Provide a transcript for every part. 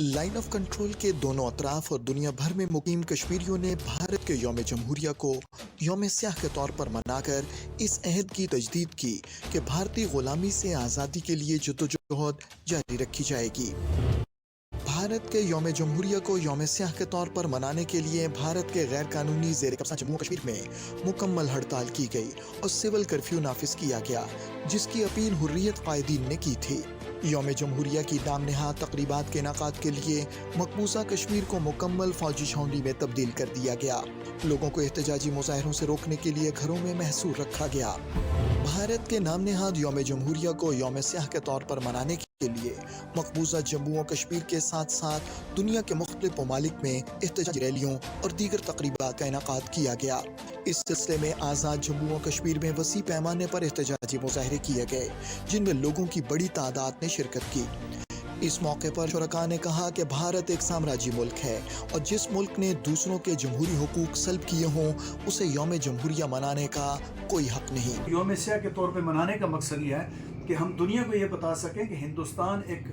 Line of control के दोनों अतराफ और दुनिया भर में मुकीम कश्मीरियों ने भारत के यौम जमहूरिया को यौम स्याह के तौर पर मनाकर इस अहद की तजदीद की कि भारतीय गुलामी से आज़ादी के लिए जद्दोजहद जारी रखी जाएगी। भारत के यौम जमहूरिया को यौम स्याह के तौर पर मनाने के लिए भारत के गैर कानूनी ज़ेर कब्ज़ा जम्मू कश्मीर में मुकम्मल हड़ताल की गई और सिविल कर्फ्यू नाफिज किया गया, जिसकी अपील हुर्रियत कायदीन ने की थी। यौम जमहूरिया की नाम नहाद तकरीबात के इनेकाद के लिए मकबूजा कश्मीर को मुकम्मल फौजी छावनी में तब्दील कर दिया गया। लोगों को एहतजाजी मुजाहरों से रोकने के लिए घरों में महसूर रखा गया। भारत के नाम नहाद यौम जमहूरिया को यौम स्याह के तौर पर मनाने के लिए मकबूजा जम्मू और कश्मीर के साथ साथ दुनिया के मुख्तलिफ ममालिक में एहतजाजी रैलियों और दीगर तकरीबात का इनेकाद किया गया। इस सिलसिले में आज़ाद जम्मू और कश्मीर में वसी पैमाने पर एहतजाजी मुजाहरे किए गए, जिनमें लोगों की बड़ी तादाद ने शिरकत की। इस मौके पर शुरका ने कहा कि भारत एक साम्राज्य मुल्क है और जिस मुल्क ने दूसरों के जमहूरी हुकूक सल्ब किए हों उसे यौम जमहूरिया मनाने का कोई हक नहीं। यौम स्याह के तौर पे मनाने का मकसद यह है कि हम दुनिया को ये बता सकें कि हिंदुस्तान एक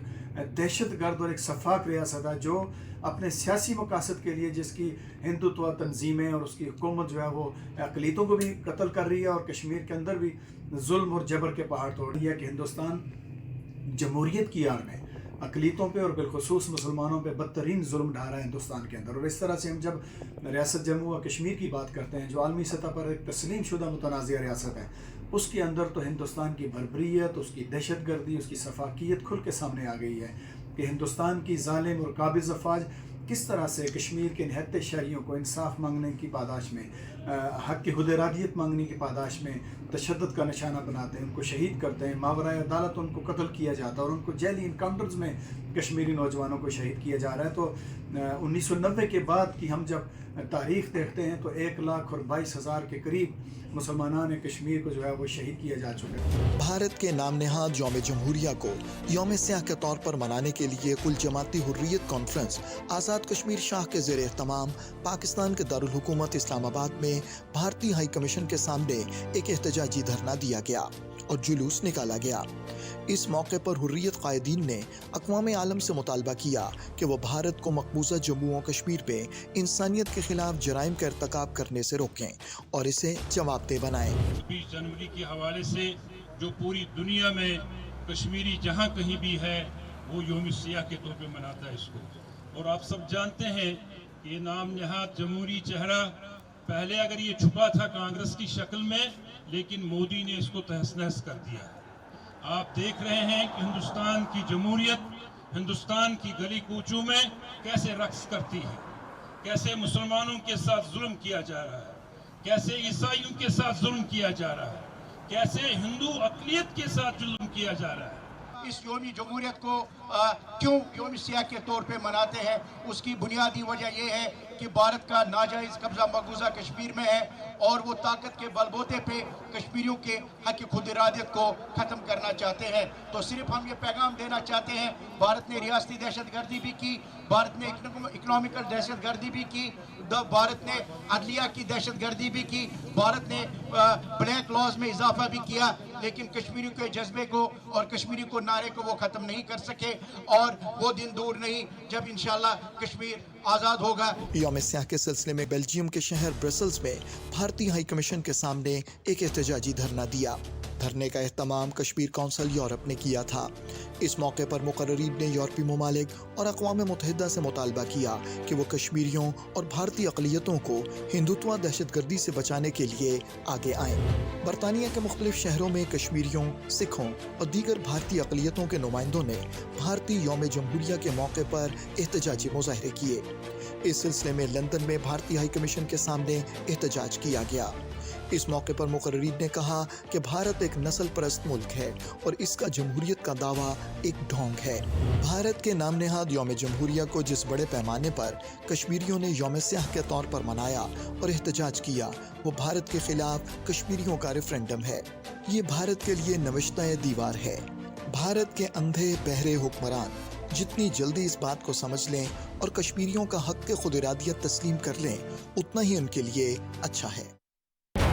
दहशतगर्द और एक सफाक रियासत है जो अपने सियासी मकासद के लिए जिसकी हिंदुत्व तंजीमें और उसकी हुकूमत जो है वो अक़लियतों को भी कत्ल कर रही है और कश्मीर के अंदर भी जुल्म और जबर के पहाड़ तोड़ रही है कि हिंदुस्तान जमहूरियत की आड़ में अक़लियतों पे और बिलखुसूस मुसलमानों पे बदतरीन जुल्म ढा रहा है हिंदुस्तान के अंदर। और इस तरह से हम जब रियासत जम्मू और कश्मीर की बात करते हैं जो आलमी सतह पर एक तस्लीम शुदा मुतनाज़िया रियासत है, उसके अंदर तो हिंदुस्तान की भरभरीत, उसकी दहशतगर्दी, उसकी सफाकियत खुल के सामने आ गई है कि हिंदुस्तान की जालिम और काबिज़ अफवाज किस तरह से कश्मीर के निहत्ते शहरियों को इंसाफ मांगने की पादाश में, हक़ की खुदरादियत मांगने की पादाश में तशद्दुद का निशाना बनाते हैं, उनको शहीद करते हैं, मावराए अदालत उनको कत्ल किया जाता है और उनको जेली इनकाउंटर्स में कश्मीरी नौजवानों को शहीद किया जा रहा है। तो 1990 के बाद की हम जब तारीख़ देखते हैं तो 1,22,000 के करीब मुसलमानान ने कश्मीर को जो है वो शहीद किया जा चुके हैं। भारत के नाम नहाद यौम जमहूरिया को यौम स्याह के तौर पर मनाने के लिए कुल जमाती हुर्रियत कॉन्फ्रेंस आज़ाद कश्मीर शाह के ज़ेर एहतमाम पाकिस्तान के दारुल हुकूमत इस्लामाबाद में भारतीय हाई कमीशन के सामने एक एहतजाजी धरना दिया गया और जुलूस निकाला गया। इस मौके पर हुर्रियत कायदीन ने अक़वाम आलम से मुतालबा किया कि वो भारत को मकबूजा जम्मू और कश्मीर पे इंसानियत के खिलाफ जराइम का इर्तकाब करने से रोकें और इसे जवाबदेह बनाएं। 20 जनवरी के हवाले से जो पूरी दुनिया में कश्मीरी जहाँ कहीं भी है वो यौम स्याह के तौर पे मनाता है इसको। और आप सब जानते हैं कि नाम नहाद जमहूरी चेहरा पहले अगर ये छुपा था कांग्रेस की शक्ल में, लेकिन मोदी ने इसको तहस नहस कर दिया। आप देख रहे हैं कि हिंदुस्तान की जमहूरियत हिंदुस्तान की गली कूचों में कैसे रक्स करती है, कैसे मुसलमानों के साथ जुल्म किया जा रहा है, कैसे ईसाइयों के साथ जुल्म किया जा रहा है, कैसे हिंदू अक़लियत के साथ जुल्म किया जा रहा है। इस यौम जमहूरियत को क्यों यौम स्याह के तौर पे मनाते हैं, उसकी बुनियादी वजह यह है कि भारत का नाजायज़ कब्ज़ा मकबूजा कश्मीर में है और वो ताकत के बलबूते पे कश्मीरियों के हक़ की खुद इरादियत को ख़त्म करना चाहते हैं। तो सिर्फ हम ये पैगाम देना चाहते हैं, भारत ने रियासती दहशतगर्दी भी की, भारत ने इकनॉमिकल दहशतगर्दी भी की, भारत ने अदलिया की दहशतगर्दी भी की, भारत ने ब्लैक लॉज में इजाफा भी किया, लेकिन कश्मीरियों के जज्बे को और कश्मीरी को नारे को वो ख़त्म नहीं कर सके और वो दिन दूर नहीं जब इंशाल्लाह कश्मीर आज़ाद होगा। यौम स्याह के सिलसिले में बेल्जियम के शहर ब्रसल्स में भारतीय हाई कमीशन के सामने एक एहतजाजी धरना दिया। धरने का एहतमाम कश्मीर कौंसिल यूरोप ने किया था। इस मौके पर मुकर्रीन ने यूरोपीय ममालिक और अक़वाम मुत्तहिदा से मुतालबा किया कि वो कश्मीरियों और भारतीय अक़लियतों को हिंदुत्व दहशतगर्दी से बचाने के लिए आगे आएँ। बरतानिया के मुख्तलिफ शहरों में कश्मीरियों, सिखों और दीगर भारतीय अक़लियतों के नुमाइंदों ने भारतीय यौम जमहूरिया के मौके पर एहतजाजी मुजाहरे किए। इस सिलसिले में लंदन में भारतीय हाई कमीशन के सामने एहतजाज किया गया। इस मौके पर मुकर्रीन ने कहा कि भारत एक नस्ल परस्त मुल्क है और इसका जमहूरियत का दावा एक ढोंग है। भारत के नाम नहाद यौम जमहूरिया को जिस बड़े पैमाने पर कश्मीरियों ने यौम स्याह के तौर पर मनाया और एहतजाज किया, वो भारत के खिलाफ कश्मीरियों का रेफरेंडम है। ये भारत के लिए नविश्ता दीवार है। भारत के अंधे बहरे हुक्मरान जितनी जल्दी इस बात को समझ लें और कश्मीरियों का हक़ खुद इरादियत तस्लीम कर लें, उतना ही उनके लिए अच्छा है।